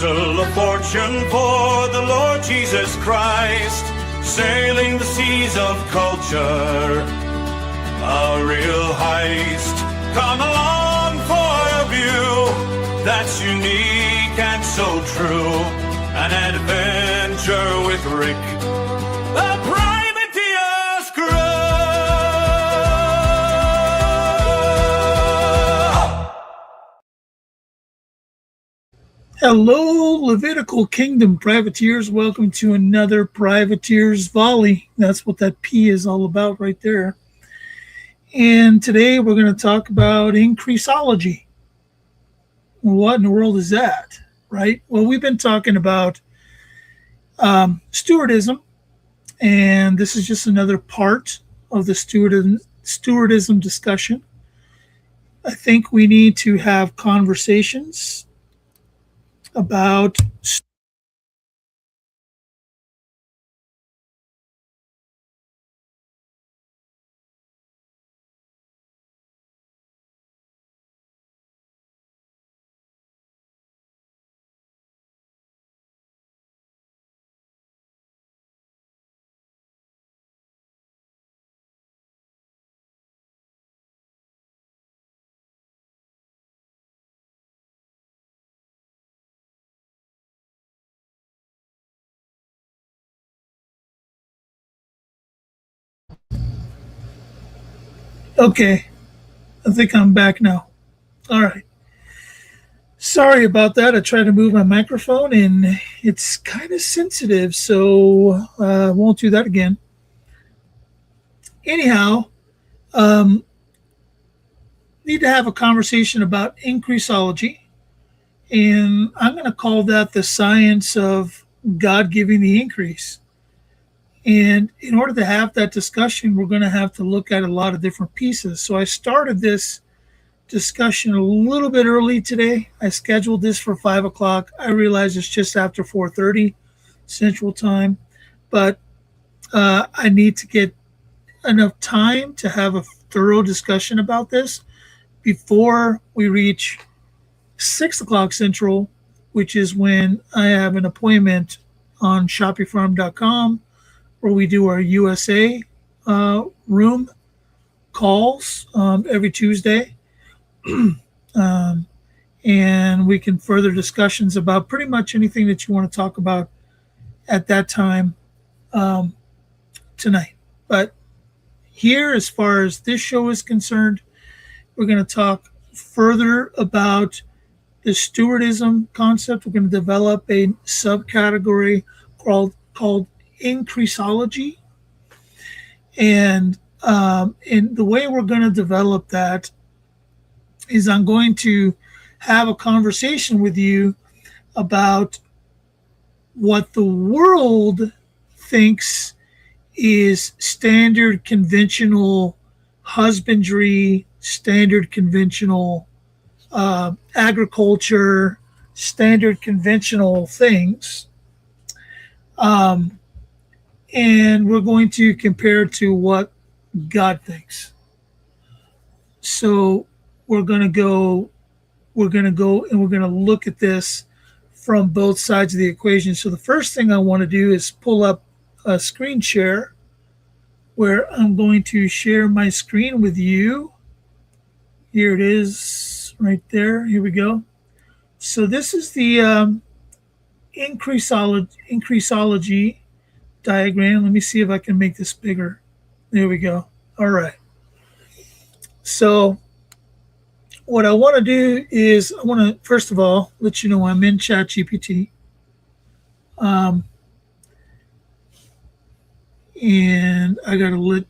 vessel of fortune for the Lord Jesus Christ, sailing the seas of culture, a real heist. Come along for a view that's unique and so true, an adventure with Rick, a privateer's crew. Hello, Levitical Kingdom privateers. Welcome to another Privateer's Volley. That's what that P is all about right there. And today we're going to talk about Increasology. What in the world is that, right? Well, we've been talking about stewardism, and this is just another part of the stewardism discussion. I think we need to have conversations about okay, I think I'm back now. All right. Sorry about that. I tried to move my microphone and it's kind of sensitive, so I won't do that again. Anyhow, need to have a conversation about increasology, and I'm going to call that the science of God giving the increase. And in order to have that discussion, we're going to have to look at a lot of different pieces. So I started this discussion a little bit early today. I scheduled this for 5 o'clock. I realize it's just after 4:30 Central Time, but I need to get enough time to have a thorough discussion about this before we reach 6 o'clock Central, which is when I have an appointment on shopify.com where we do our USA room calls every Tuesday. And we can further discussions about pretty much anything that you want to talk about at that time tonight. But here, as far as this show is concerned, we're going to talk further about the stewardism concept. We're going to develop a subcategory called Increasology. And the way we're going to develop that is I'm going to have a conversation with you about what the world thinks is standard conventional husbandry, standard conventional agriculture, standard conventional things. And we're going to compare to what God thinks. So we're going to go and we're going to look at this from both sides of the equation. So the first thing I want to do is pull up a screen share where I'm going to share my screen with you. Here it is right there. Here we go. So this is the Increasology diagram. Let me see if I can make this bigger. There we go. All right. So what I want to do is I want to, first of all, let you know I'm in ChatGPT. And I got to let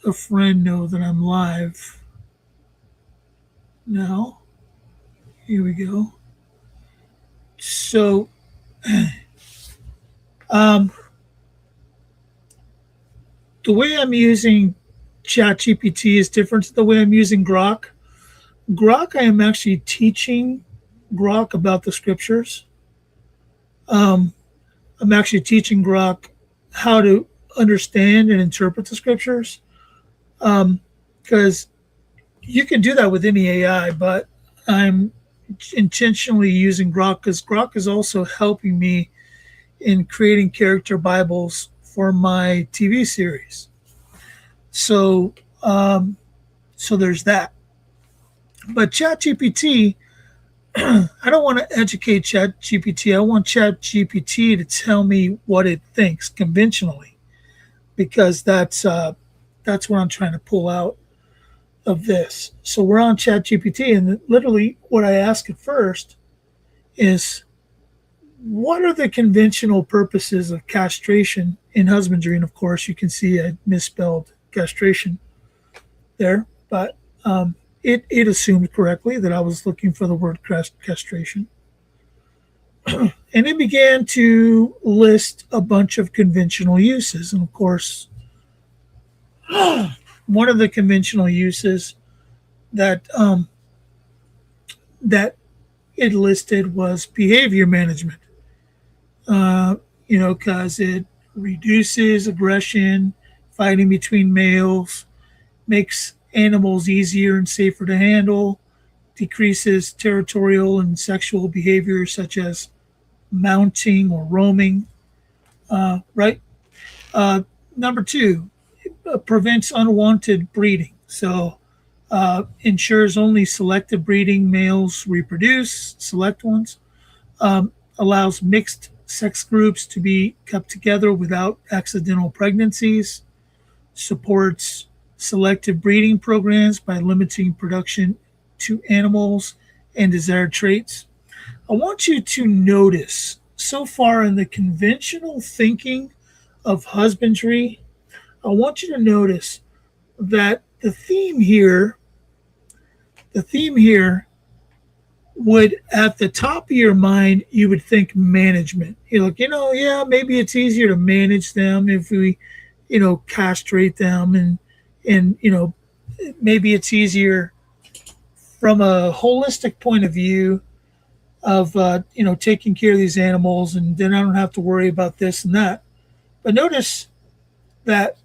a friend know that I'm live now. Here we go. So, the way I'm using ChatGPT is different to the way I'm using Grok. Grok, I am actually teaching Grok about the scriptures. I'm actually teaching Grok how to understand and interpret the scriptures, because you can do that with any AI, but I'm intentionally using Grok because Grok is also helping me in creating character Bibles for my TV series. So, so there's that. But ChatGPT, I don't want to educate ChatGPT. I want ChatGPT to tell me what it thinks conventionally, because that's what I'm trying to pull out of this. So we're on ChatGPT, and literally what I ask it first is, what are the conventional purposes of castration in husbandry? And of course, you can see I misspelled castration there, but it assumed correctly that I was looking for the word castration. And it began to list a bunch of conventional uses. And of course, one of the conventional uses that that it listed was behavior management. Because it reduces aggression, fighting between males, makes animals easier and safer to handle, decreases territorial and sexual behavior such as mounting or roaming. Right. Number two, prevents unwanted breeding. So ensures only selective breeding males reproduce, select ones. Allows mixed sex groups to be kept together without accidental pregnancies. Supports selective breeding programs by limiting production to animals and desired traits. I want you to notice so far in the conventional thinking of husbandry, I want you to notice that the theme here would, at the top of your mind, you would think management. You're like, yeah, maybe it's easier to manage them if we, castrate them, and maybe it's easier from a holistic point of view of taking care of these animals, and then I don't have to worry about this and that. But notice that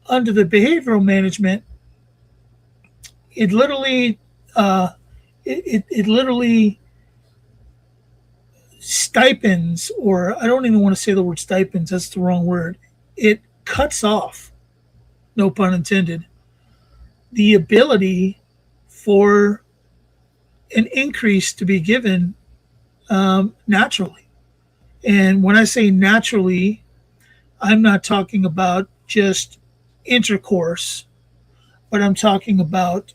under the behavioral management, it literally it literally stipends, or I don't even want to say the word stipends, that's the wrong word. It cuts off, no pun intended, the ability for an increase to be given naturally. And when I say naturally, I'm not talking about just intercourse, but I'm talking about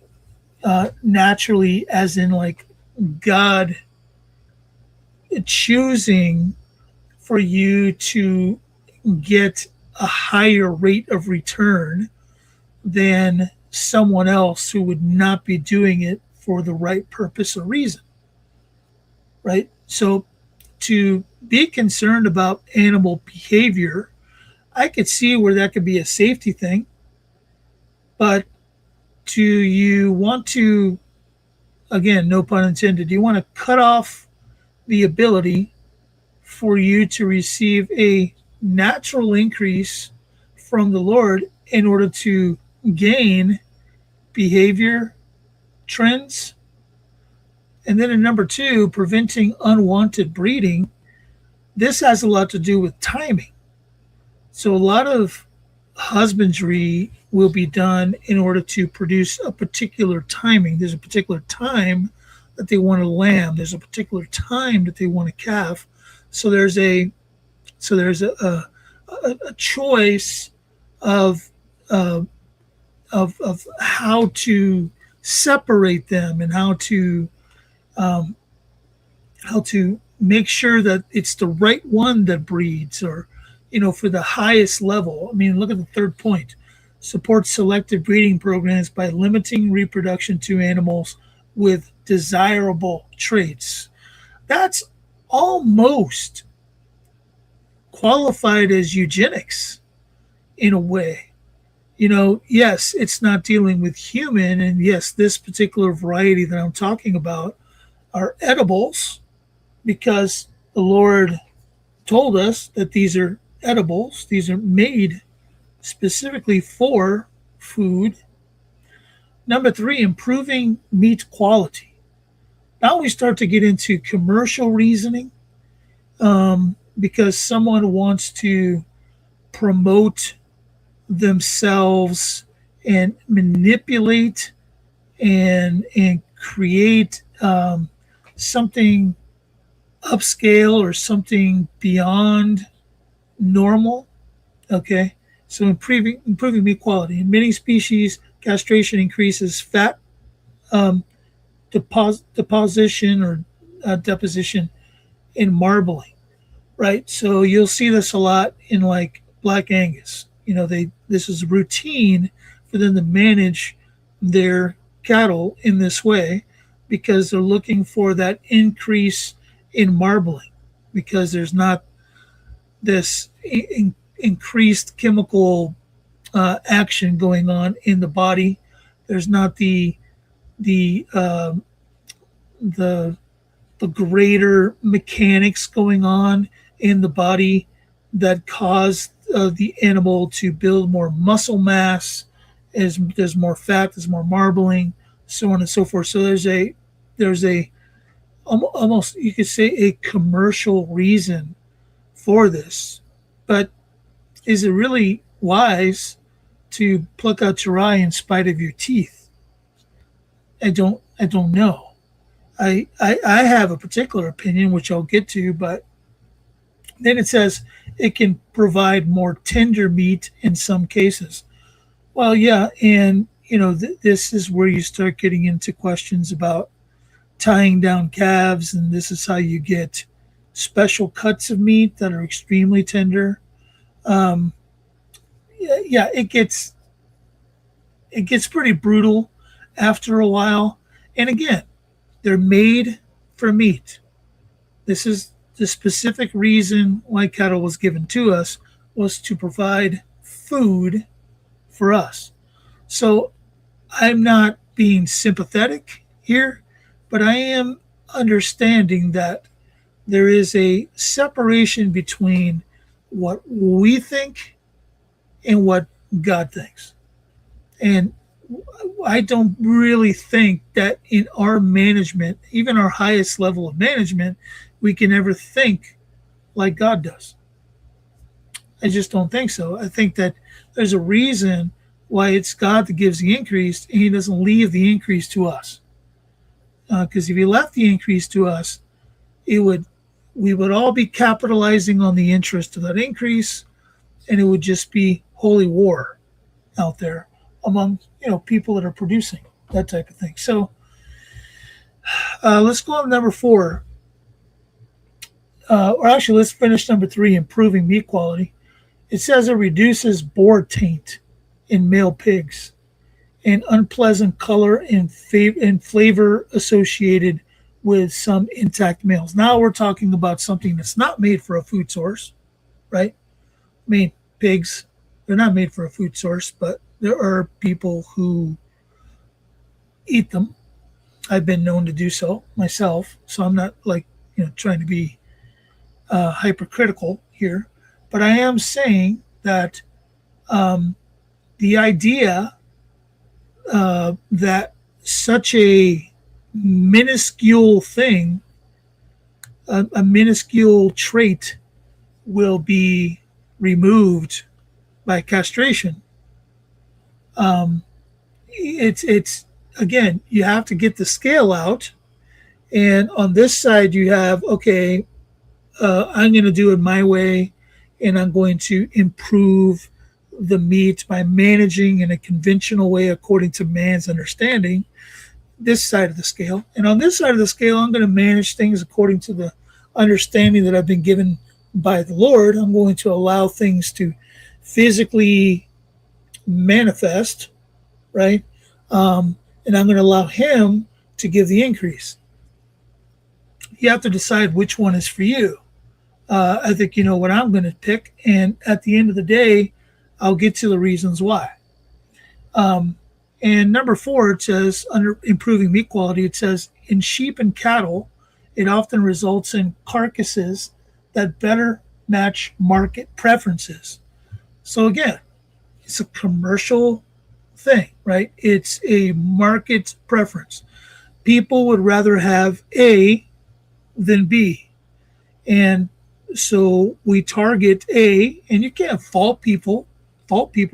naturally, as in like God choosing for you to get a higher rate of return than someone else who would not be doing it for the right purpose or reason. Right? So to be concerned about animal behavior, I could see where that could be a safety thing. But do you want to, again, no pun intended, do you want to cut off the ability for you to receive a natural increase from the Lord in order to gain behavior trends? And then in number two, preventing unwanted breeding. This has a lot to do with timing. So a lot of husbandry will be done in order to produce a particular timing. There's a particular time that they want a lamb. There's a particular time that they want a calf. So there's a choice of how to separate them, and how to make sure that it's the right one that breeds, or for the highest level. I mean, look at the third point. Supports selective breeding programs by limiting reproduction to animals with desirable traits. That's almost qualified as eugenics in a way. Yes, it's not dealing with human, and yes, this particular variety that I'm talking about are edibles, because the Lord told us that these are edibles. These are made specifically for food. Number three, improving meat quality. Now we start to get into commercial reasoning, because someone wants to promote themselves and manipulate and create something upscale or something beyond normal. Okay, so improving meat quality. In many species, castration increases fat deposition or deposition in marbling. Right, so you'll see this a lot in like Black Angus. This is routine for them to manage their cattle in this way because they're looking for that increase in marbling because there's not this increased chemical action going on in the body. There's not the the the greater mechanics going on in the body that cause the animal to build more muscle mass. As there's more fat, there's more marbling, so on and so forth. So there's a almost you could say a commercial reason for this, but is it really wise to pluck out your eye in spite of your teeth? I don't know. I have a particular opinion, which I'll get to, but then it says it can provide more tender meat in some cases. Well, yeah, and this is where you start getting into questions about tying down calves, and this is how you get special cuts of meat that are extremely tender. Um, yeah, it gets pretty brutal after a while, and again, they're made for meat. This is the specific reason why cattle was given to us was to provide food for us. So I'm not being sympathetic here, but I am understanding that there is a separation between what we think and what God thinks. And I don't really think that in our management, even our highest level of management, we can ever think like God does. I just don't think so. I think that there's a reason why it's God that gives the increase and he doesn't leave the increase to us. Because if he left the increase to us, it would we would all be capitalizing on the interest of that increase, and it would just be holy war out there among people that are producing that type of thing. So let's go on to number 4, or actually let's finish number 3, improving meat quality. It says it reduces boar taint in male pigs and unpleasant color and flavor associated with some intact males. Now we're talking about something that's not made for a food source, right? I mean, pigs, they're not made for a food source, but there are people who eat them. I've been known to do so myself, so I'm not trying to be hypercritical here, but I am saying that the idea that such a minuscule thing, a minuscule trait, will be removed by castration. It's again, you have to get the scale out, and on this side you have I'm going to do it my way, and I'm going to improve the meat by managing in a conventional way according to man's understanding, this side of the scale. And on this side of the scale, I'm going to manage things according to the understanding that I've been given by the Lord. I'm going to allow things to physically manifest, right? And I'm going to allow him to give the increase. You have to decide which one is for you. I think you know what I'm going to pick, and at the end of the day, I'll get to the reasons why. And number 4, it says, under improving meat quality, it says, in sheep and cattle, it often results in carcasses that better match market preferences. So again, it's a commercial thing, right? It's a market preference. people would rather have A than B. And so we target A, and you can't fault people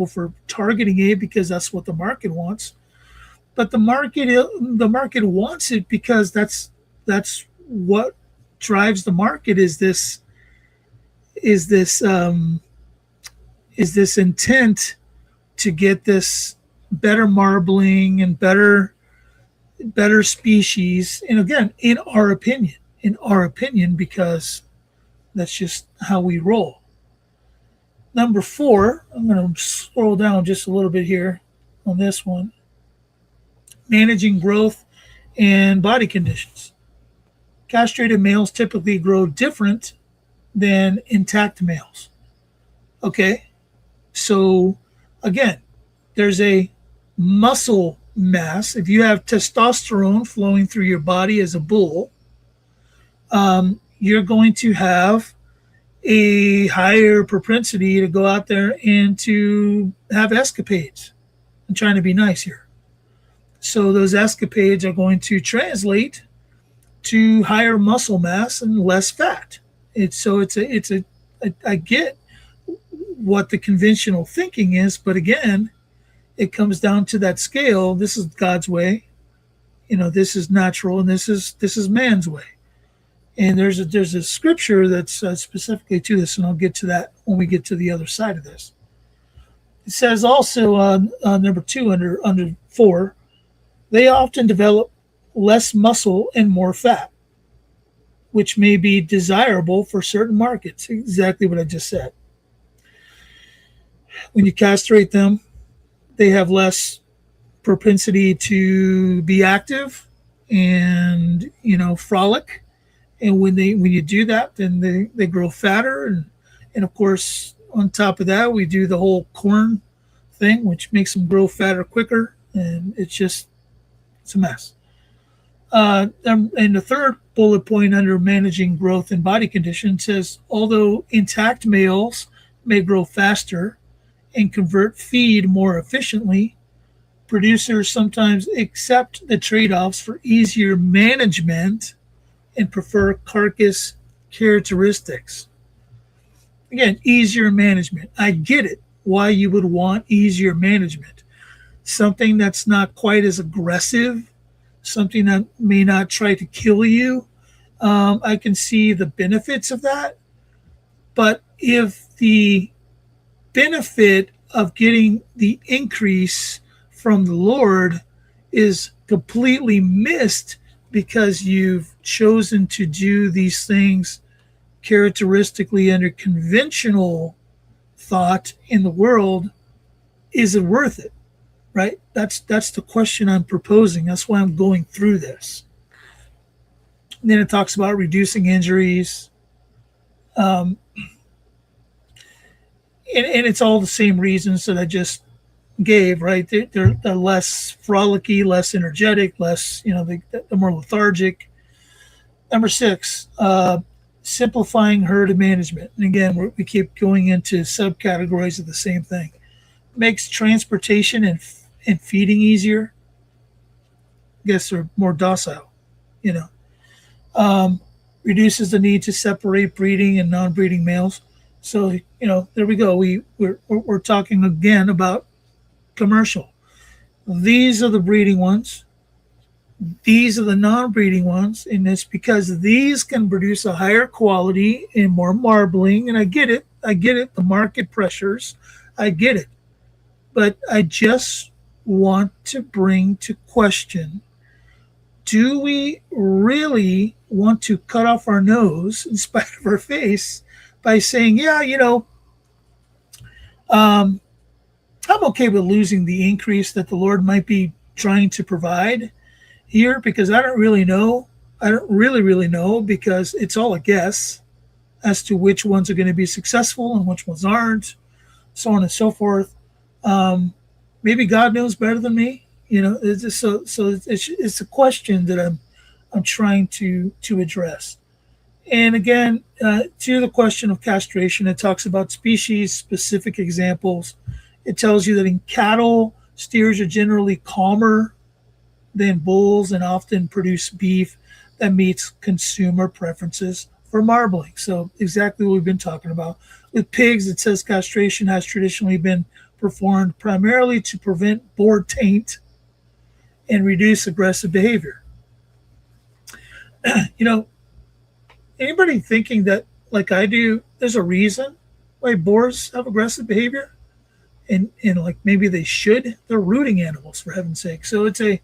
for targeting A because that's what the market wants. But the market wants it because that's what drives the market is this intent to get this better marbling and better species. And again, in our opinion, because that's just how we roll. Number 4, I'm going to scroll down just a little bit here on this one. Managing growth and body conditions. Castrated males typically grow different than intact males. Okay, so again, there's a muscle mass. If you have testosterone flowing through your body as a bull, you're going to have a higher propensity to go out there and to have escapades. I'm trying to be nice here. So those escapades are going to translate to higher muscle mass and less fat. I get what the conventional thinking is, but again, it comes down to that scale. This is God's way, this is natural, and this is man's way. And there's a scripture that's specifically to this, and I'll get to that when we get to the other side of this. It says also on number 2 under 4, they often develop less muscle and more fat, which may be desirable for certain markets. Exactly what I just said. When you castrate them, they have less propensity to be active and frolic. And when you do that, then they grow fatter. And of course, on top of that, we do the whole corn thing, which makes them grow fatter quicker. And it's a mess. And the third bullet point under managing growth and body condition says, although intact males may grow faster and convert feed more efficiently, producers sometimes accept the trade-offs for easier management and prefer carcass characteristics. Again, easier management. I get it, why you would want easier management. Something that's not quite as aggressive, something that may not try to kill you. I can see the benefits of that. But if the benefit of getting the increase from the Lord is completely missed because you've chosen to do these things characteristically under conventional thought in the world, is it worth it? Right? That's the question I'm proposing. That's why I'm going through this. And then it talks about reducing injuries. And it's all the same reasons that I just gave, right? They're less frolicky, less energetic, less, they're more lethargic. Number 6, simplifying herd management. And again, we keep going into subcategories of the same thing. Makes transportation and feeding easier. I guess they're more docile, reduces the need to separate breeding and non-breeding males. So, there we go. We're talking again about commercial. These are the breeding ones. These are the non-breeding ones. And it's because these can produce a higher quality and more marbling. And I get it. The market pressures. I get it. But I just want to bring to question, do we really want to cut off our nose in spite of our face by saying, I'm okay with losing the increase that the Lord might be trying to provide here, because I don't really know. I don't really know, because it's all a guess as to which ones are going to be successful and which ones aren't, so on and so forth. Maybe God knows better than me. It's a question that I'm trying to address. And again, to the question of castration, it talks about species-specific examples. It tells you that in cattle, steers are generally calmer than bulls and often produce beef that meets consumer preferences for marbling. So exactly what we've been talking about. With pigs, it says castration has traditionally been performed primarily to prevent boar taint and reduce aggressive behavior. You know, anybody thinking that, like I do, there's a reason why boars have aggressive behavior? And like maybe they should. They're rooting animals, for heaven's sake. So it's a,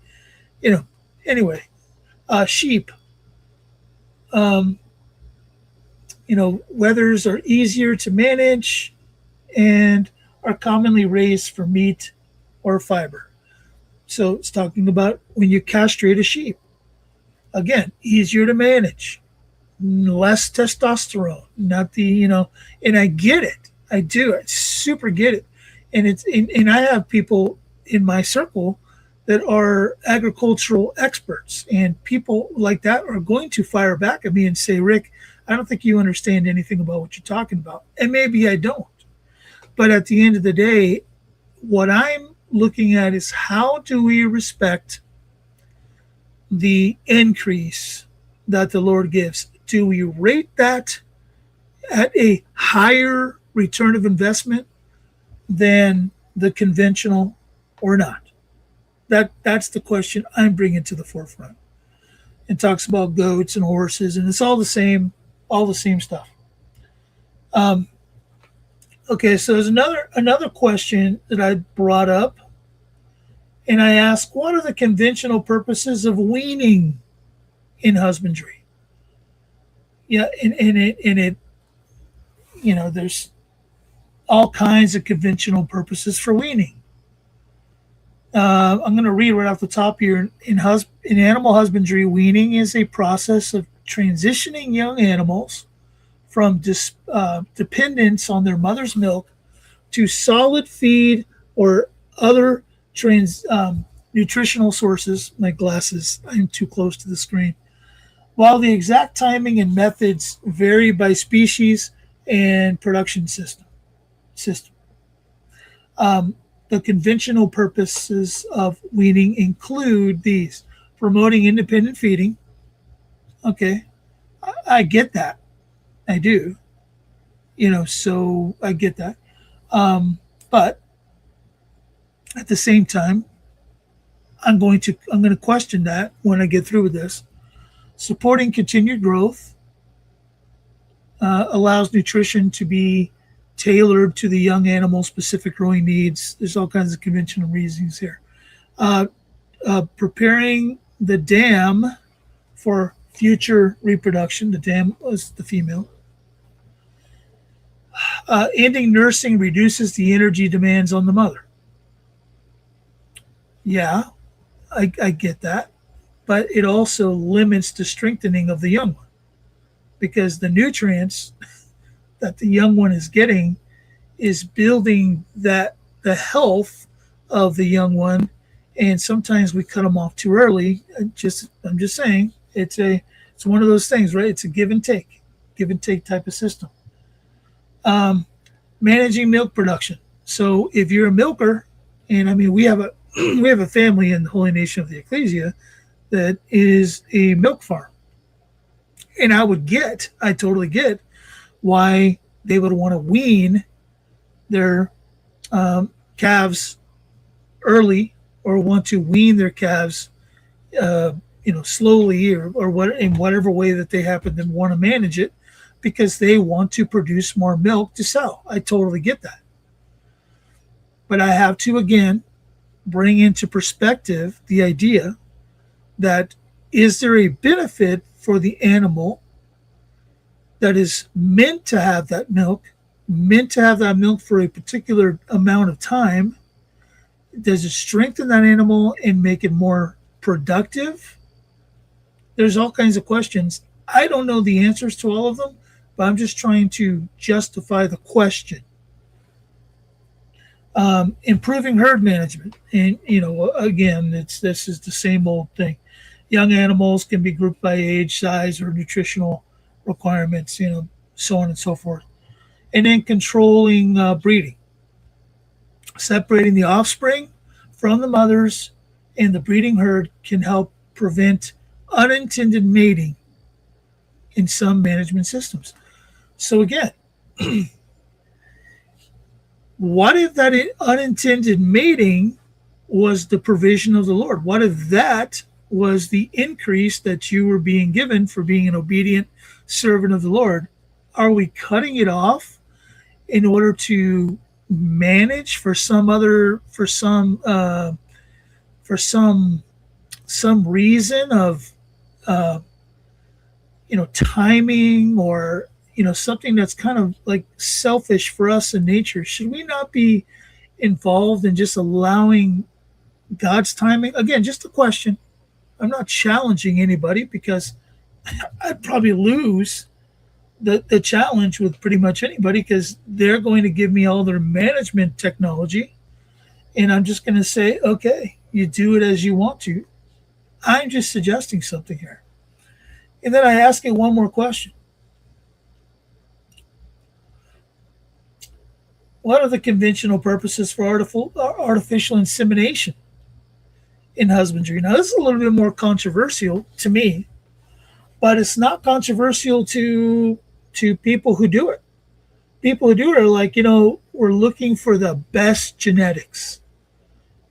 you know, anyway, sheep. Um, wethers are easier to manage and are commonly raised for meat or fiber. So it's talking about when you castrate a sheep. Again, easier to manage, less testosterone, not the, and I get it. I do. I super get it. And I have people in my circle that are agricultural experts, and people like that are going to fire back at me and say, Rick, I don't think you understand anything about what you're talking about. And maybe I don't. But at the end of the day, what I'm looking at is how do we respect the increase that the Lord gives? Do we rate that at a higher return of investment than the conventional or not? That's the question I'm bringing to the forefront. It talks about goats and horses, and it's all the same stuff. Um, okay, so there's another question that I brought up, and I asked, what are the conventional purposes of weaning in husbandry? Yeah, and it there's all kinds of conventional purposes for weaning. I'm going to read right off the top here. In animal husbandry, weaning is a process of transitioning young animals from dependence on their mother's milk to solid feed or other nutritional sources. My glasses, I'm too close to the screen. While the exact timing and methods vary by species and production system. The conventional purposes of weaning include these: promoting independent feeding. Okay, I get that. I do. So I get that. But at the same time, I'm going to question that when I get through with this. Supporting continued growth allows nutrition to be tailored to the young animal's specific growing needs. There's all kinds of conventional reasons here. Preparing the dam for future reproduction. The dam was the female. Ending nursing reduces the energy demands on the mother. Yeah, I get that. But it also limits the strengthening of the young one, because the nutrients that the young one is getting is building the health of the young one, and sometimes we cut them off too early. I'm just saying it's one of those things, right? It's a give and take type of system. Managing milk production. So if you're a milker, and I mean we have a family in the Holy Nation of the Ecclesia that is a milk farm, and I totally get why they would want to wean their calves early, or want to wean their calves, slowly, or what, in whatever way that they happen to want to manage it, because they want to produce more milk to sell. I totally get that. But I have to again bring into perspective the idea that, is there a benefit for the animal that is meant to have that milk for a particular amount of time? Does it strengthen that animal and make it more productive? There's all kinds of questions. I don't know the answers to all of them, but I'm just trying to justify the question. Improving herd management. And, again, this is the same old thing. Young animals can be grouped by age, size, or nutritional requirements, so on and so forth. And then controlling breeding, separating the offspring from the mothers, and the breeding herd can help prevent unintended mating in some management systems. So again, what if that unintended mating was the provision of the Lord? What if that was the increase that you were being given for being an obedient servant of the Lord? Are we cutting it off in order to manage for some reason of timing, or something that's kind of like selfish for us in nature? Should we not be involved in just allowing God's timing? Again, just a question. I'm not challenging anybody, because I'd probably lose the challenge with pretty much anybody, because they're going to give me all their management technology, and I'm just going to say, okay, you do it as you want to. I'm just suggesting something here. And then I ask you one more question. What are the conventional purposes for artificial insemination in husbandry? Now, this is a little bit more controversial to me, but it's not controversial to people who do it. People who do it are like, we're looking for the best genetics.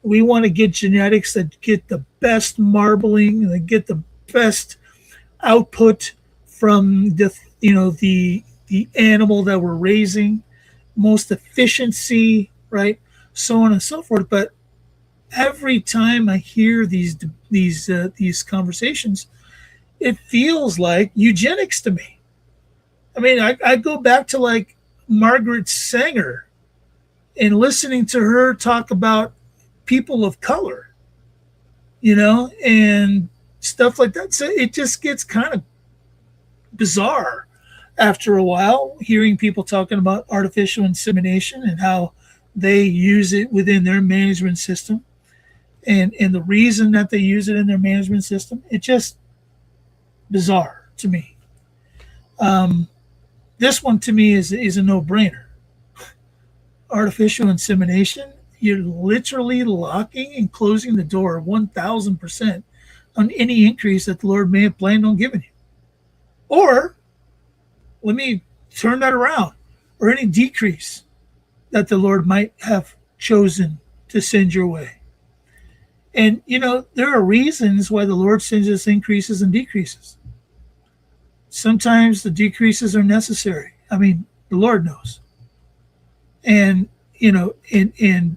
We want to get genetics that get the best marbling and that get the best output from the animal that we're raising, most efficiency, right? So on and so forth. But every time I hear these conversations, it feels like eugenics to me. I mean, I go back to like Margaret Sanger and listening to her talk about people of color, and stuff like that. So it just gets kind of bizarre after a while, hearing people talking about artificial insemination and how they use it within their management system, and the reason that they use it in their management system. It's just bizarre to me. This one to me is a no-brainer. Artificial insemination, you're literally locking and closing the door 1,000% on any increase that the Lord may have planned on giving you. Or let me turn that around, or any decrease that the Lord might have chosen to send your way. And, there are reasons why the Lord sends us increases and decreases. Sometimes the decreases are necessary. I mean, the Lord knows. And, and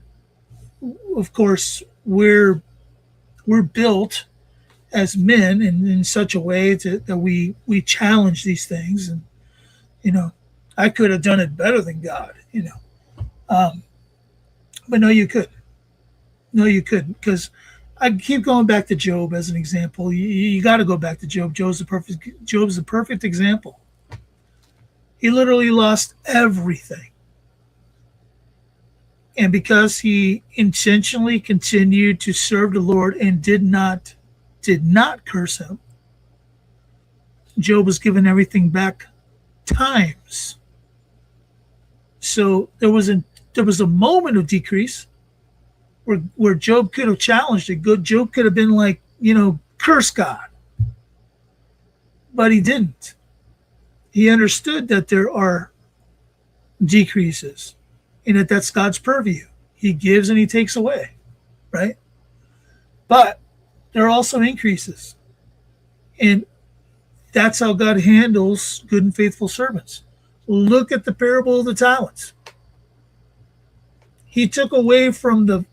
of course, we're built as men in such a way that we challenge these things. And, I could have done it better than God, but no, you couldn't. No, you couldn't, because I keep going back to Job as an example. You got to go back to Job. Job's a perfect example. He literally lost everything. And because he intentionally continued to serve the Lord and did not curse him, Job was given everything back times. So there was a moment of decrease where Job could have challenged it. Job could have been like, curse God. But he didn't. He understood that there are decreases and that's God's purview. He gives and he takes away, right? But there are also increases. And that's how God handles good and faithful servants. Look at the parable of the talents. He took away from the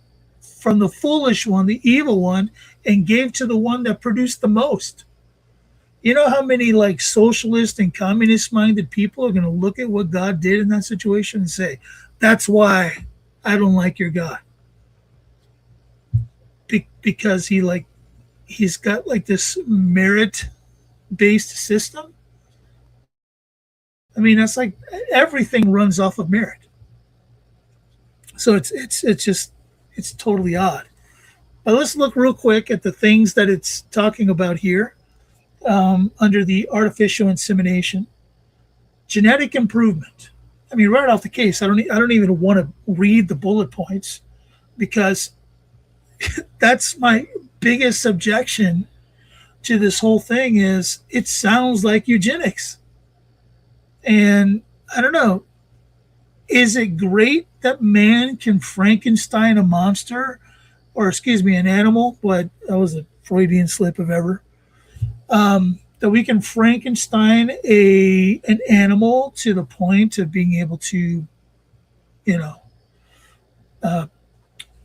foolish one, the evil one, and gave to the one that produced the most. You know how many like socialist and communist minded people are going to look at what God did in that situation and say, that's why I don't like your God. Because he's got like this merit based system. I mean, that's like everything runs off of merit. So it's totally odd. But let's look real quick at the things that it's talking about here under the artificial insemination. Genetic improvement. I mean, right off the case, I don't even want to read the bullet points, because that's my biggest objection to this whole thing is it sounds like eugenics. And I don't know, is it great that man can Frankenstein a monster, or excuse me, an animal? But that was a Freudian slip if ever. That we can Frankenstein an animal to the point of being able to, you know,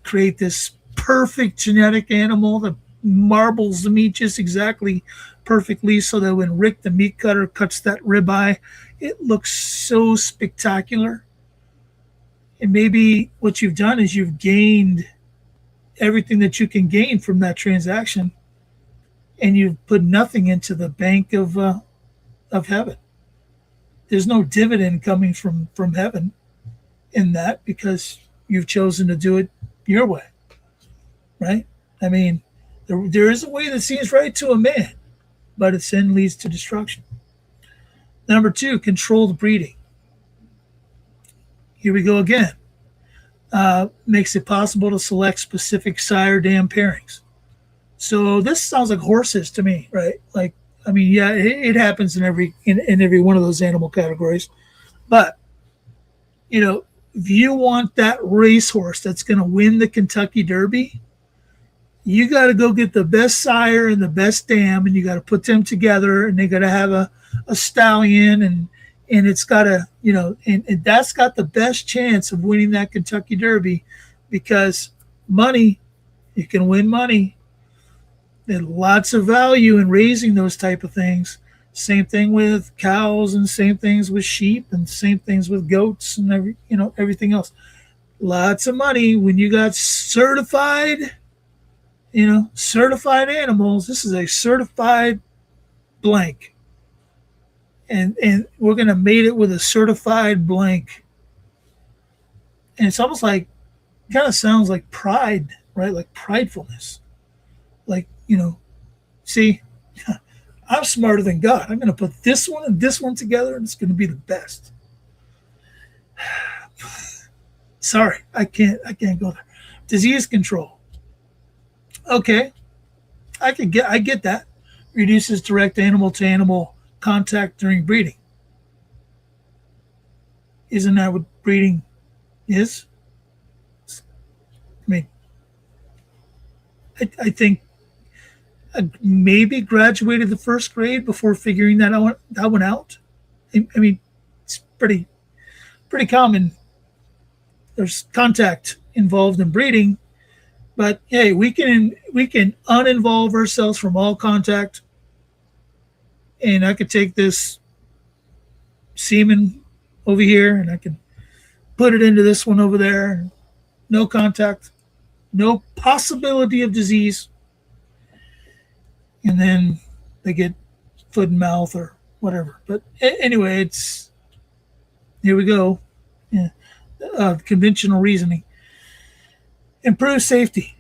create this perfect genetic animal that marbles the meat just exactly perfectly, so that when Rick the meat cutter cuts that ribeye, it looks so spectacular. And maybe what you've done is you've gained everything that you can gain from that transaction, and you've put nothing into the bank of heaven. There's no dividend coming from heaven in that, because you've chosen to do it your way, right? I mean, there is a way that seems right to a man, but its end leads to destruction. Number 2, controlled breeding. Here we go again. Makes it possible to select specific sire dam pairings. So this sounds like horses to me, right? Like, I mean, yeah, it happens in every one of those animal categories. But, you know, if you want that racehorse that's going to win the Kentucky Derby, you got to go get the best sire and the best dam, and you got to put them together, and they got to have a stallion, and it's got to, you know, and that's got the best chance of winning that Kentucky Derby, because money, you can win money. There's lots of value in raising those type of things. Same thing with cows, and same things with sheep, and same things with goats, and everything else. Lots of money when you got certified animals. This is a certified blank. And we're going to mate it with a certified blank. And it's almost like, kind of sounds like pride, right? Like pridefulness. Like, see, I'm smarter than God. I'm going to put this one and this one together, and it's going to be the best. Sorry, I can't go there. Disease control. Okay, I get that. Reduces direct animal-to-animal contact during breeding. Isn't that what breeding is? I mean, I think I maybe graduated the first grade before figuring that one out. I mean, it's pretty common. There's contact involved in breeding. But hey, we can uninvolve ourselves from all contact, and I could take this semen over here, and I can put it into this one over there. No contact, no possibility of disease, and then they get foot and mouth or whatever. But anyway, here we go. Yeah. Conventional reasoning. Improve safety.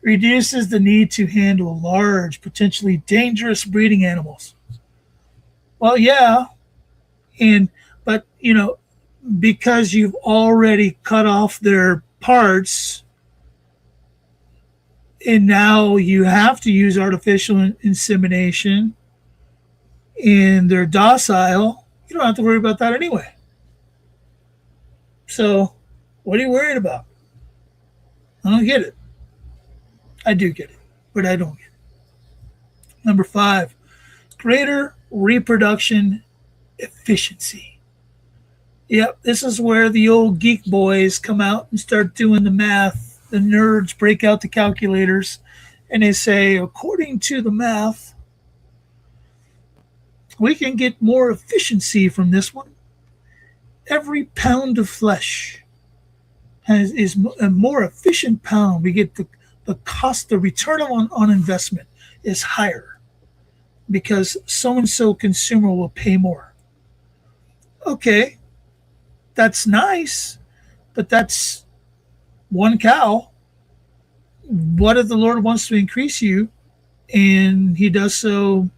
Reduces the need to handle large, potentially dangerous breeding animals. Well, yeah, but because you've already cut off their parts, and now you have to use artificial insemination, and they're docile, you don't have to worry about that anyway. So, what are you worried about? I don't get it. I do get it, but I don't get it. Number 5, greater reproduction efficiency. Yep, this is where the old geek boys come out and start doing the math. The nerds break out the calculators, and they say, according to the math, we can get more efficiency from this one. Every pound of flesh is a more efficient pound. We get the cost, the return on investment is higher because so-and-so consumer will pay more. Okay, that's nice, but that's one cow. What if the Lord wants to increase you, and he does so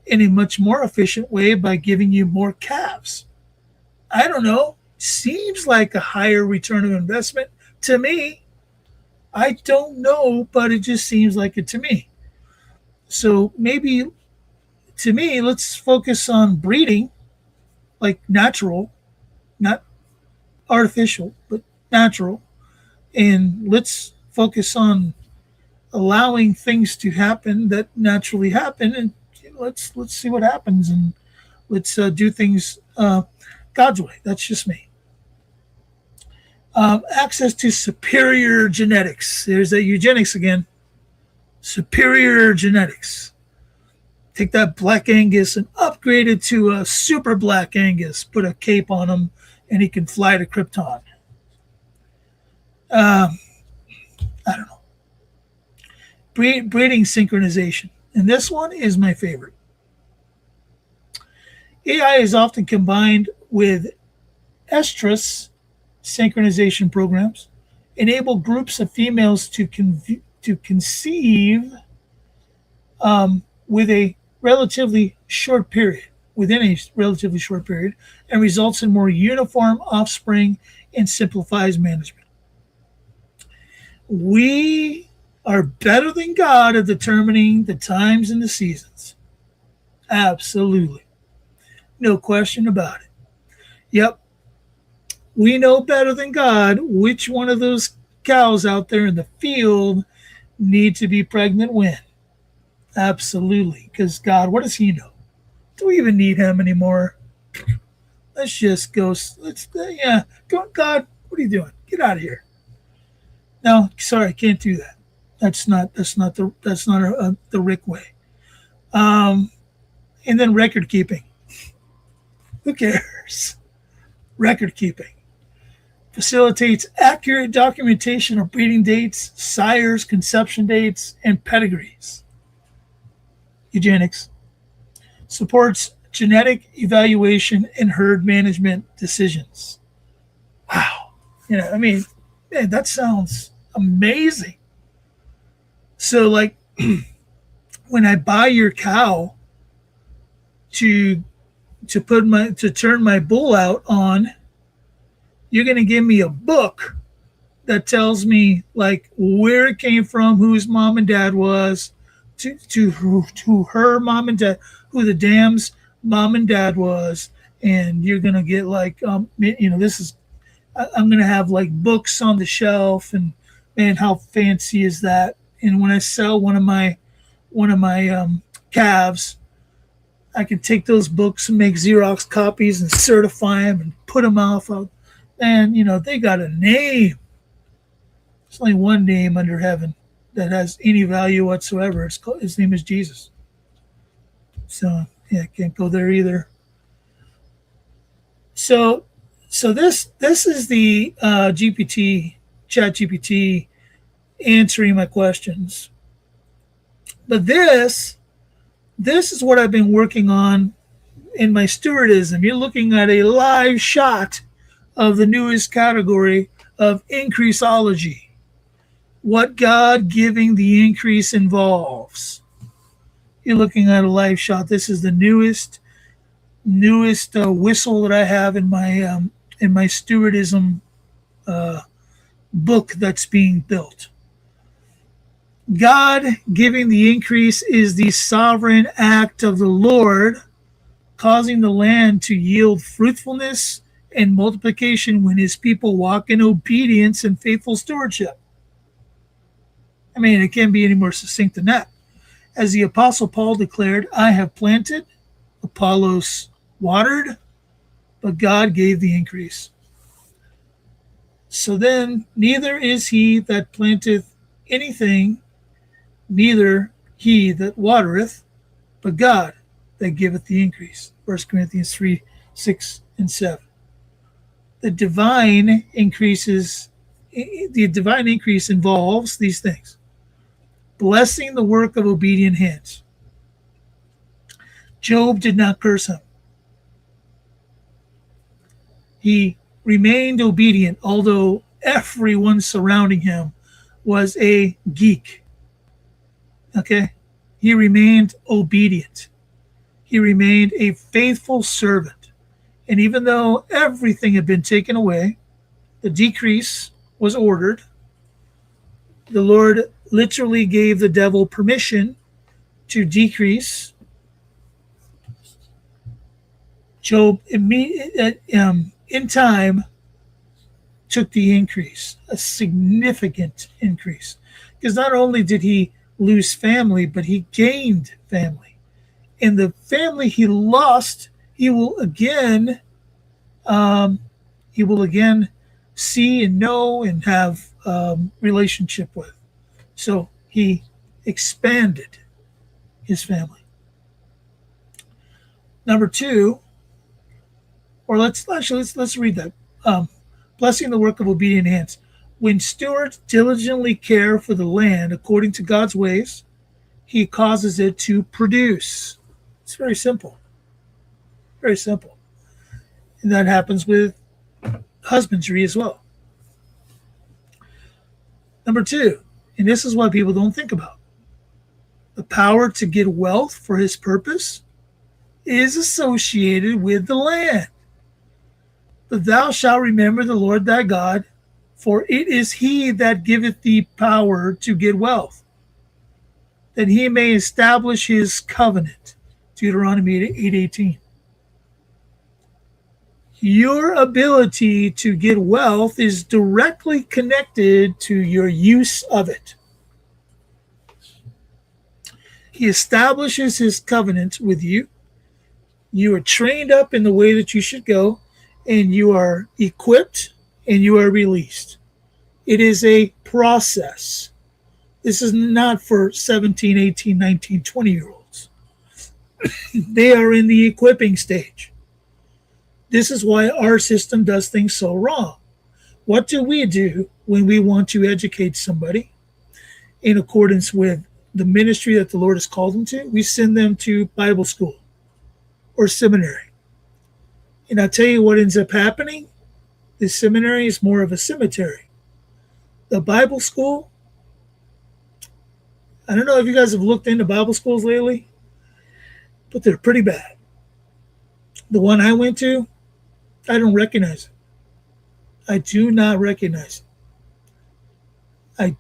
in a much more efficient way by giving you more calves? I don't know. Seems like a higher return of investment to me. I don't know, but it just seems like it to me. So maybe to me, let's focus on breeding, like natural, not artificial, but natural. And let's focus on allowing things to happen that naturally happen, and let's see what happens, and let's do things God's way. That's just me. Access to superior genetics. There's that eugenics again. Superior genetics. Take that black Angus and upgrade it to a super black Angus. Put a cape on him, and he can fly to Krypton. Um, I don't know. Breeding synchronization. And this one is my favorite. AI is often combined with estrus synchronization programs, enable groups of females to conceive with a relatively short period, within a relatively short period, and results in more uniform offspring and simplifies management. We are better than God at determining the times and the seasons. Absolutely. No question about it. Yep. We know better than God which one of those cows out there in the field need to be pregnant when. Absolutely. Because God, what does he know? Do we even need him anymore? Let's just go. Yeah. Go, God, what are you doing? Get out of here. No, sorry, I can't do that. That's not the Rick way. Um, and then record keeping. Who cares? Record keeping facilitates accurate documentation of breeding dates, sires, conception dates, and pedigrees. Eugenics supports genetic evaluation and herd management decisions. Wow. Man, that sounds amazing. So, like, when I buy your cow to turn my bull out on, you're going to give me a book that tells me like where it came from, who his mom and dad was, to her mom and dad, who the dam's mom and dad was, and you're going to get like this is I'm going to have like books on the shelf, and man, how fancy is that? And when I sell one of my calves, I can take those books and make Xerox copies and certify them and put them off. And they got a name. There's only one name under heaven that has any value whatsoever. His name is Jesus. So yeah, can't go there either. So this is the Chat GPT answering my questions. But this is what I've been working on in my stewardism. You're looking at a live shot of the newest category of Increasology. What God giving the increase involves. You're looking at a live shot. This is the newest whistle that I have in my stewardism book that's being built. God giving the increase is the sovereign act of the Lord, causing the land to yield fruitfulness and multiplication when his people walk in obedience and faithful stewardship. I mean, it can't be any more succinct than that. As the Apostle Paul declared, I have planted, Apollos watered, but God gave the increase. So then, neither is he that planteth anything, neither he that watereth, but God that giveth the increase. 1 Corinthians 3, 6, and 7. The divine increase involves these things. Blessing the work of obedient hands. Job did not curse him. He remained obedient, although everyone surrounding him was a geek. Okay? He remained obedient. He remained a faithful servant. And even though everything had been taken away, the decrease was ordered. The Lord literally gave the devil permission to decrease. Job in time took the increase, a significant increase. Because not only did he lose family, but he gained family. And the family he lost, he will again see and know and have relationship with. So he expanded his family. Number two, or let's read that. Blessing the work of obedient hands. When stewards diligently care for the land according to God's ways, he causes it to produce. It's very simple. Very simple. And that happens with husbandry as well. Number two, and this is what people don't think about. The power to get wealth for his purpose is associated with the land. But thou shalt remember the Lord thy God, for it is he that giveth thee power to get wealth, that he may establish his covenant. Deuteronomy 8:18. Your ability to get wealth is directly connected to your use of it. He establishes his covenant with you. You are trained up in the way that you should go, and you are equipped and you are released. It is a process. This is not for 17, 18, 19, 20-year-olds. They are in the equipping stage. This is why our system does things so wrong. What do we do when we want to educate somebody in accordance with the ministry that the Lord has called them to? We send them to Bible school or seminary. And I'll tell you what ends up happening. The seminary is more of a cemetery. The Bible school, I don't know if you guys have looked into Bible schools lately, but they're pretty bad. The one I went to, I don't recognize it. I do not recognize it.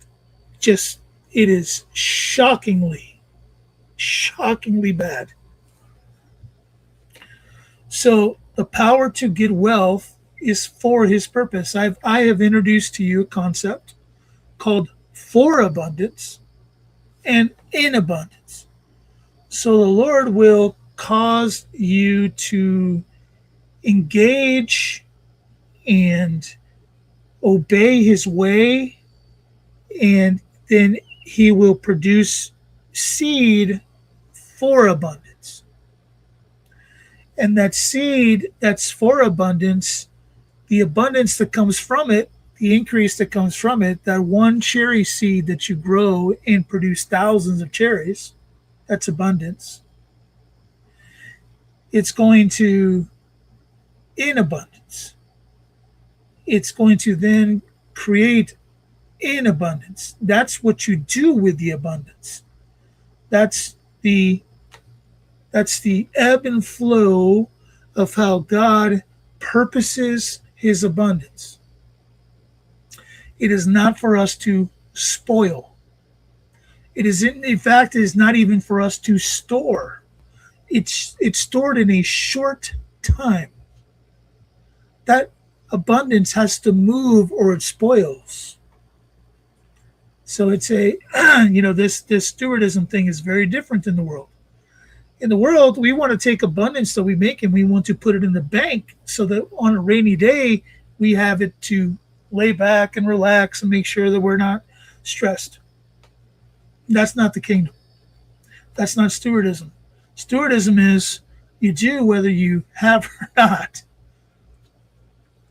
It is shockingly bad. So the power to get wealth is for his purpose. I have introduced to you a concept called for abundance and in abundance. So the Lord will cause you to engage and obey his way, and then he will produce seed for abundance. And that seed that's for abundance, the abundance that comes from it, the increase that comes from it, that one cherry seed that you grow and produce thousands of cherries, that's abundance. It's going to, in abundance, it's going to then create in abundance. That's what you do with the abundance. That's the ebb and flow of how God purposes his abundance. It is not for us to spoil. It is, in fact, it is not even for us to store. It's stored in a short time. That abundance has to move or it spoils. So it's this stewardism thing is very different in the world. In the world, we want to take abundance that we make and we want to put it in the bank so that on a rainy day, we have it to lay back and relax and make sure that we're not stressed. That's not the kingdom. That's not stewardism. Stewardism is you do whether you have or not.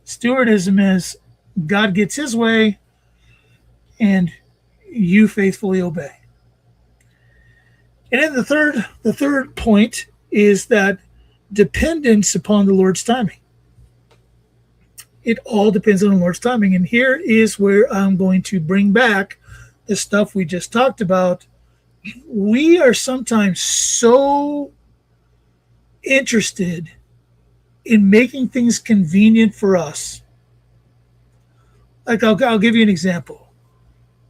Stewardism is God gets his way and you faithfully obey. And then the third point is that dependence upon the Lord's timing. It all depends on the Lord's timing. And here is where I'm going to bring back the stuff we just talked about. We are sometimes so interested in making things convenient for us. Like I'll give you an example.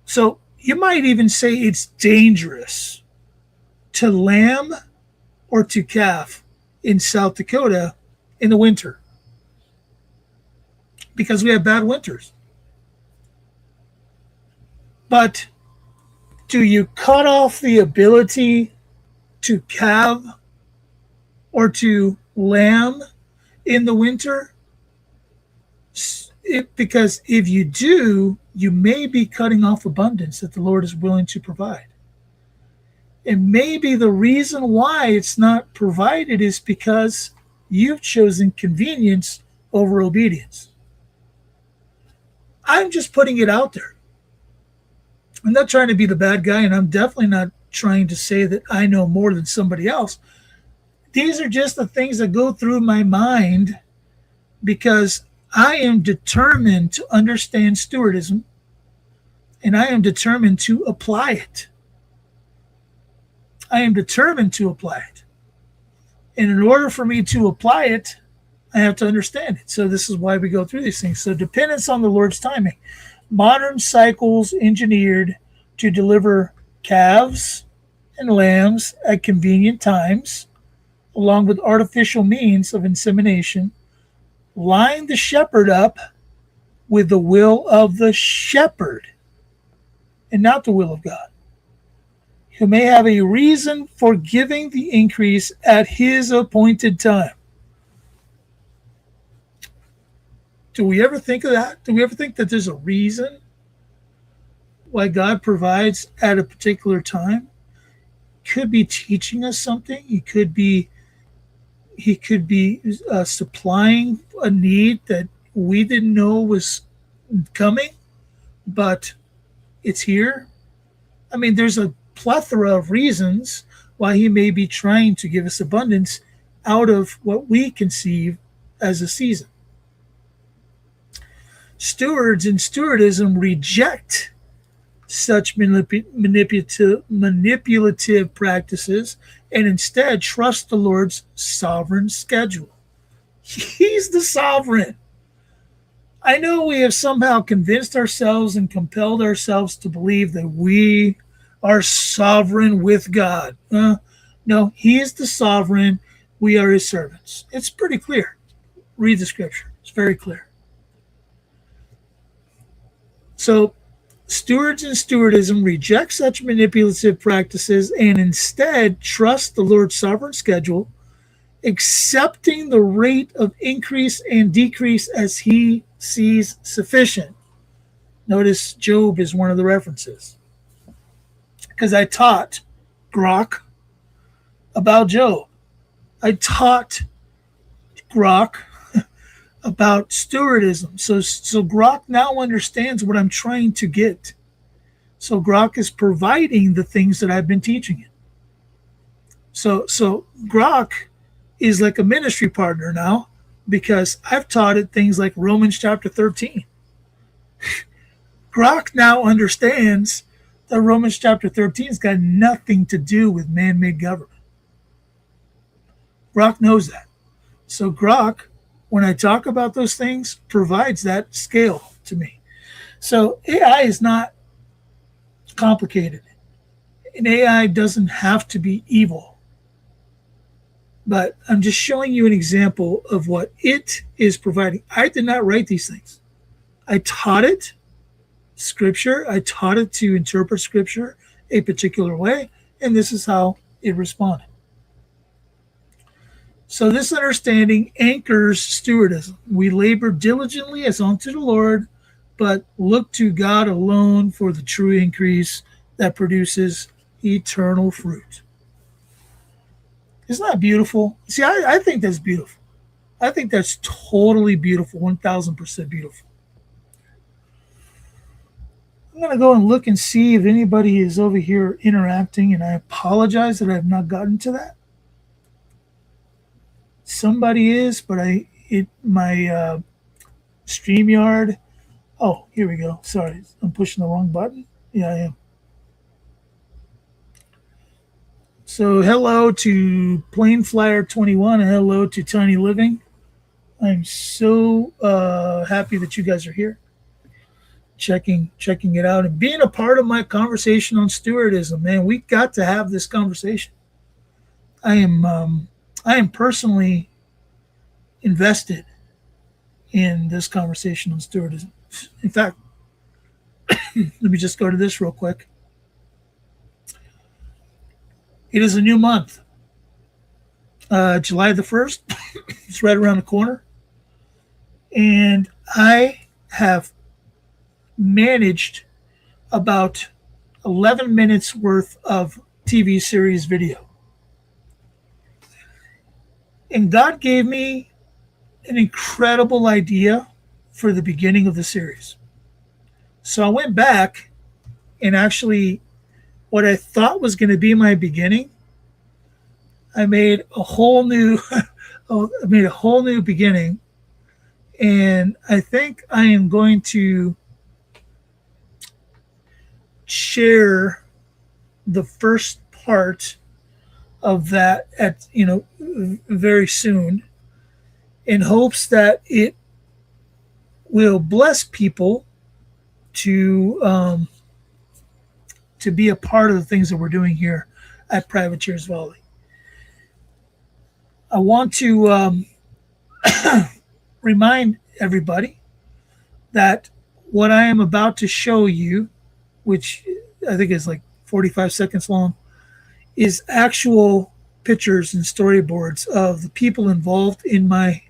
So You might even say it's dangerous to lamb or to calf in South Dakota in the winter because we have bad winters. But do you cut off the ability to calve or to lamb in the winter? Because if you do, you may be cutting off abundance that the Lord is willing to provide. And maybe the reason why it's not provided is because you've chosen convenience over obedience. I'm just putting it out there. I'm not trying to be the bad guy, and I'm definitely not trying to say that I know more than somebody else. These are just the things that go through my mind because I am determined to understand stewardism, and I am determined to apply it. I am determined to apply it. And in order for me to apply it, I have to understand it. So this is why we go through these things. So dependence on the Lord's timing. Modern cycles engineered to deliver calves and lambs at convenient times, along with artificial means of insemination, line the shepherd up with the will of the shepherd and not the will of God, who may have a reason for giving the increase at his appointed time. Do we ever think of that? Do we ever think that there's a reason why God provides at a particular time? Could be teaching us something. He could be supplying a need that we didn't know was coming, but it's here. I mean, there's a plethora of reasons why he may be trying to give us abundance out of what we conceive as a season. Stewards and stewardism reject such manipulative practices and instead trust the Lord's sovereign schedule. He's the sovereign. I know we have somehow convinced ourselves and compelled ourselves to believe that we are sovereign with God. No, he is the sovereign. We are his servants. It's pretty clear. Read the scripture. It's very clear. So stewards and stewardism reject such manipulative practices and instead trust the Lord's sovereign schedule, accepting the rate of increase and decrease as he sees sufficient. Notice Job is one of the references. Because I taught Grok about Job. I taught Grok about stewardism. So Grok now understands what I'm trying to get. So Grok is providing the things that I've been teaching it. So Grok is like a ministry partner now because I've taught it things like Romans chapter 13. Grok now understands that Romans chapter 13 has got nothing to do with man-made government. Grok knows that. So Grok, when I talk about those things, provides that scale to me. So AI is not complicated. And AI doesn't have to be evil. But I'm just showing you an example of what it is providing. I did not write these things. I taught it scripture. I taught it to interpret scripture a particular way. And this is how it responded. So this understanding anchors stewardism. We labor diligently as unto the Lord, but look to God alone for the true increase that produces eternal fruit. Isn't that beautiful? See, I think that's beautiful. I think that's totally beautiful, 1,000% beautiful. I'm going to go and look and see if anybody is over here interacting, and I apologize that I have not gotten to that. Somebody is, but my StreamYard. Oh, here we go. Sorry, I'm pushing the wrong button. Yeah, I am. So hello to Plane Flyer 21 and hello to Tiny Living. I'm so happy that you guys are here. checking it out and being a part of my conversation on stewardism. Man, we got to have this conversation. I am personally invested in this conversation on stewardism. In fact, let me just go to this real quick. It is a new month. July the 1st. It's right around the corner. And I have managed about 11 minutes worth of TV series video. And God gave me an incredible idea for the beginning of the series. So I went back and actually, what I thought was going to be my beginning, I made a whole new beginning. And I think I am going to share the first part of that at very soon, in hopes that it will bless people to be a part of the things that we're doing here at Pivateer's Volley. I want to remind everybody that what I am about to show you, which I think is like 45 seconds long, is actual pictures and storyboards of the people involved in my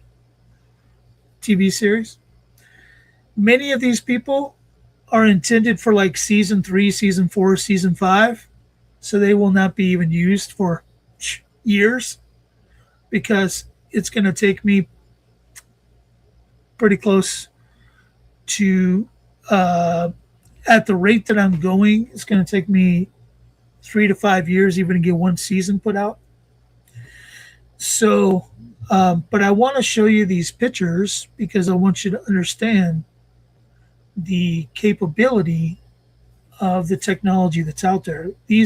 TV series. Many of these people are intended for like season 3, season 4, season 5. So they will not be even used for years, because it's going to take me pretty close to, at the rate that I'm going, it's going to take me 3 to 5 years even to get one season put out. So, but I want to show you these pictures because I want you to understand the capability of the technology that's out there. They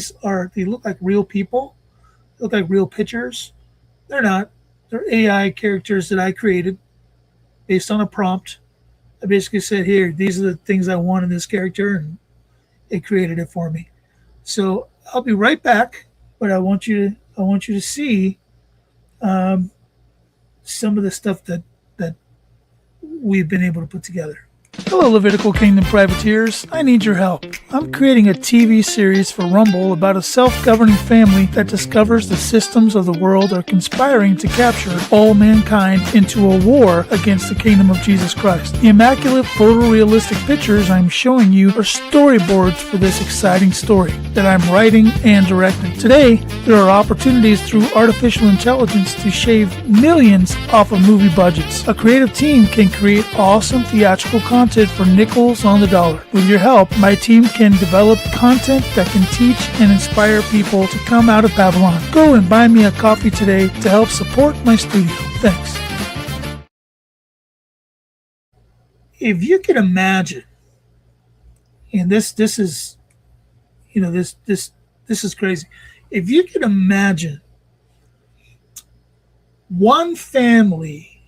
look like real people, look like real pictures. They're not. They're AI characters that I created based on a prompt. I basically said, here, these are the things I want in this character, and it created it for me. So I'll be right back, but I want you to see some of the stuff that we've been able to put together. Hello, Levitical Kingdom Privateers. I need your help. I'm creating a TV series for Rumble about a self-governing family that discovers the systems of the world are conspiring to capture all mankind into a war against the kingdom of Jesus Christ. The immaculate photorealistic pictures I'm showing you are storyboards for this exciting story that I'm writing and directing. Today, there are opportunities through artificial intelligence to shave millions off of movie budgets. A creative team can create awesome theatrical content for nickels on the dollar. With your help, my team can develop content that can teach and inspire people to come out of Babylon. Go and buy me a coffee today to help support my studio. Thanks. If you can imagine, and this is, this is crazy. If you can imagine one family,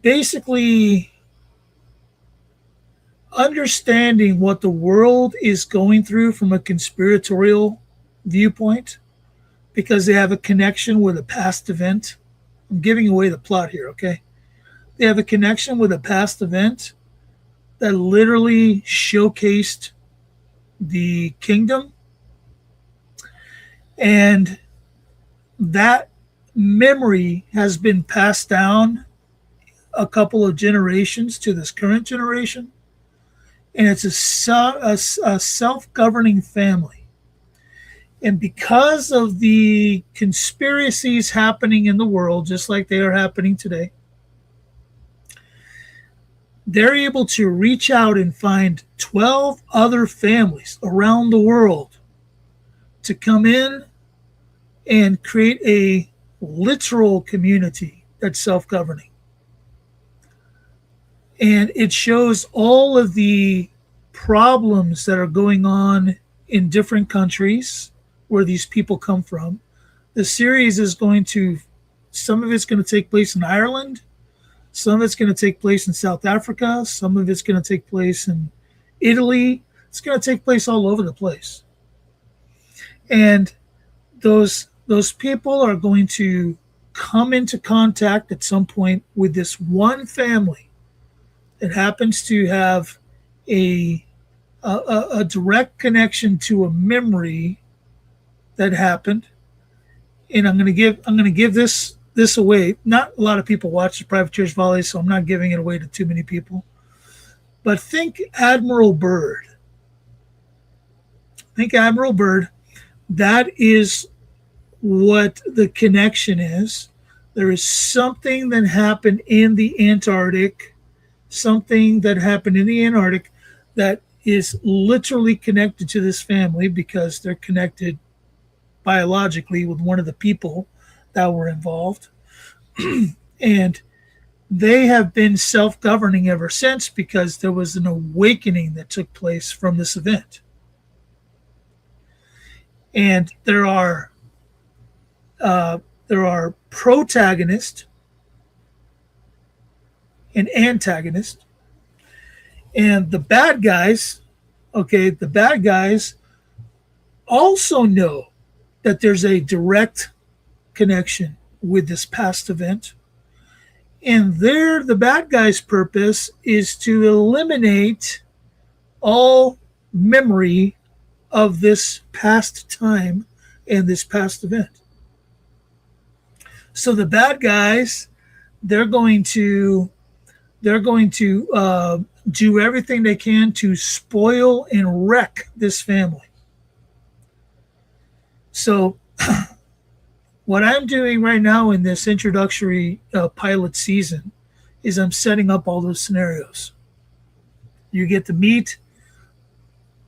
basically understanding what the world is going through from a conspiratorial viewpoint, because they have a connection with a past event. I'm giving away the plot here, okay? They have a connection with a past event that literally showcased the kingdom, and that memory has been passed down a couple of generations to this current generation, and it's a self-governing family. And because of the conspiracies happening in the world, just like they are happening today, they're able to reach out and find 12 other families around the world to come in and create a literal community that's self-governing. And it shows all of the problems that are going on in different countries where these people come from. The series is some of it's going to take place in Ireland. Some of it's going to take place in South Africa. Some of it's going to take place in Italy. It's going to take place all over the place. And those people are going to come into contact at some point with this one family that happens to have a direct connection to a memory that happened. And I'm going to give this away. Not a lot of people watch the Privateer's Volley, so I'm not giving it away to too many people. But think Admiral Byrd. Think Admiral Byrd. That is what the connection is. There is something that happened in the Antarctic, that is literally connected to this family because they're connected biologically with one of the people that were involved. And they have been self-governing ever since because there was an awakening that took place from this event. And there are protagonists and antagonists. And the bad guys also know that there's a direct connection with this past event. And the bad guys' purpose is to eliminate all memory of this past time and this past event. So the bad guys, they're going to do everything they can to spoil and wreck this family. So what I'm doing right now in this introductory pilot season is I'm setting up all those scenarios. You get to meet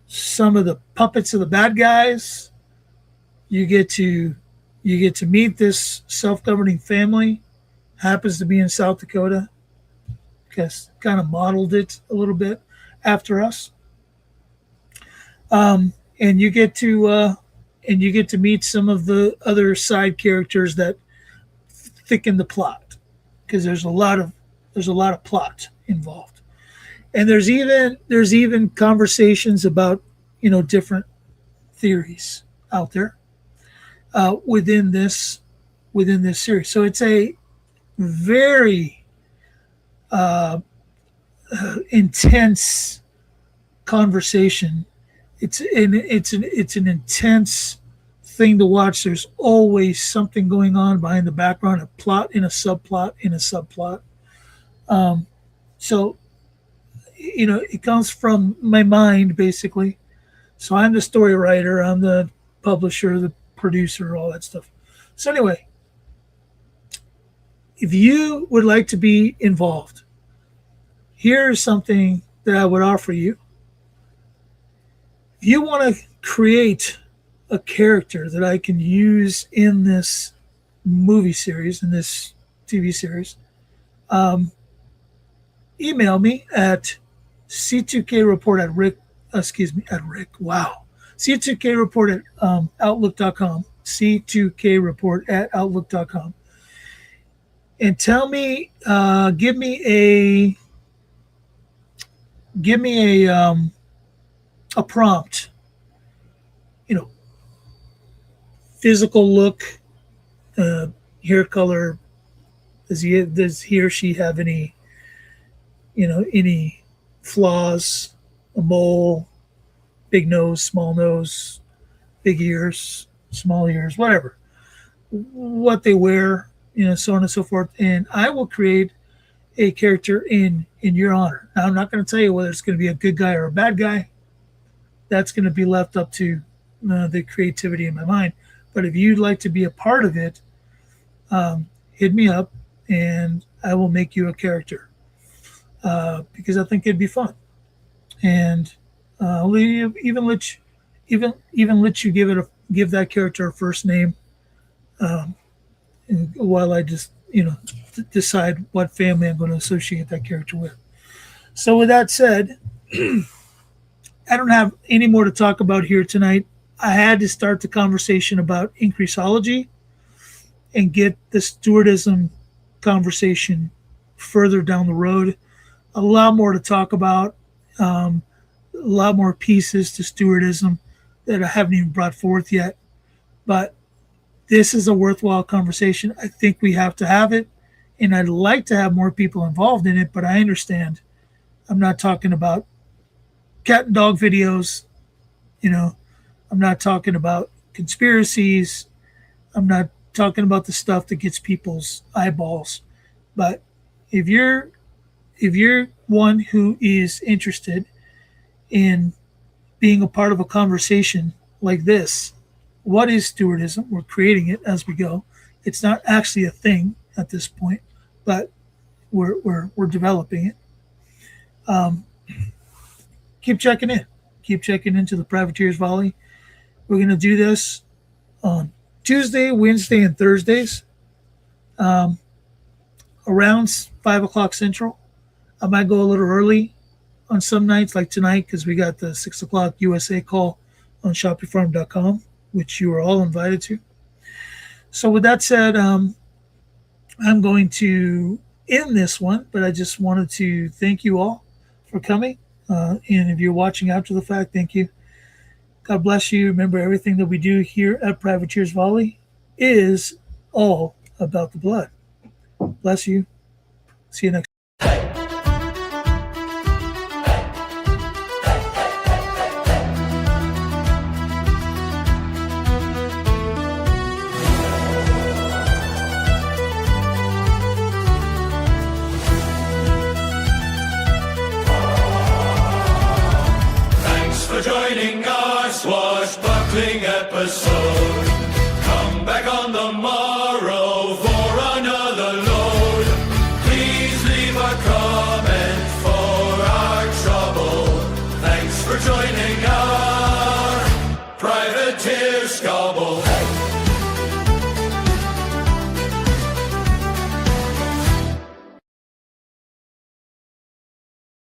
some of the puppets of the bad guys. You get to meet this self-governing family. Happens to be in South Dakota. Because kind of modeled it a little bit after us. And you get to meet some of the other side characters that thicken the plot, because there's a lot of plot involved. And there's even conversations about different theories out there within this series. So it's a very intense conversation. It's an intense thing to watch. There's always something going on behind the background, a plot in a subplot in a subplot. So it comes from my mind basically. So I'm the story writer, I'm the publisher, the producer, all that stuff. So anyway, if you would like to be involved, here's something that I would offer you. If you want to create a character that I can use in this movie series, in this TV series, email me at c2kreport at rick. Wow. c2kreport at outlook.com. c2kreport at outlook.com. And tell me, give me a prompt. Physical look, hair color. Does he or she have any flaws? A mole, big nose, small nose, big ears, small ears, whatever. What they wear, so on and so forth. And I will create a character in your honor. Now, I'm not going to tell you whether it's going to be a good guy or a bad guy. That's going to be left up to the creativity in my mind. But if you'd like to be a part of it, hit me up and I will make you a character because I think it'd be fun. And I'll even let you give that character a first name while I just decide what family I'm going to associate that character with. So with that said, I don't have any more to talk about here tonight. I had to start the conversation about Increasology and get the stewardism conversation further down the road. A lot more to talk about, a lot more pieces to stewardism that I haven't even brought forth yet. But this is a worthwhile conversation. I think we have to have it, and I'd like to have more people involved in it, but I understand I'm not talking about cat and dog videos, I'm not talking about conspiracies. I'm not talking about the stuff that gets people's eyeballs. But if you're one who is interested in being a part of a conversation like this, what is stewardism? We're creating it as we go. It's not actually a thing at this point, but we're developing it. Keep checking in. Keep checking into the Privateers Volley. We're going to do this on Tuesday, Wednesday, and Thursdays around 5 o'clock Central. I might go a little early on some nights, like tonight, because we got the 6 o'clock USA call on shopyourfarm.com, which you are all invited to. So with that said, I'm going to end this one, but I just wanted to thank you all for coming. And if you're watching after the fact, thank you. God bless you. Remember, everything that we do here at Privateers Volley is all about the blood. Bless you. See you next time. Joining our swashbuckling episode. Come back on the morrow for another load. Please leave a comment for our trouble. Thanks for joining our Privateer Scobble.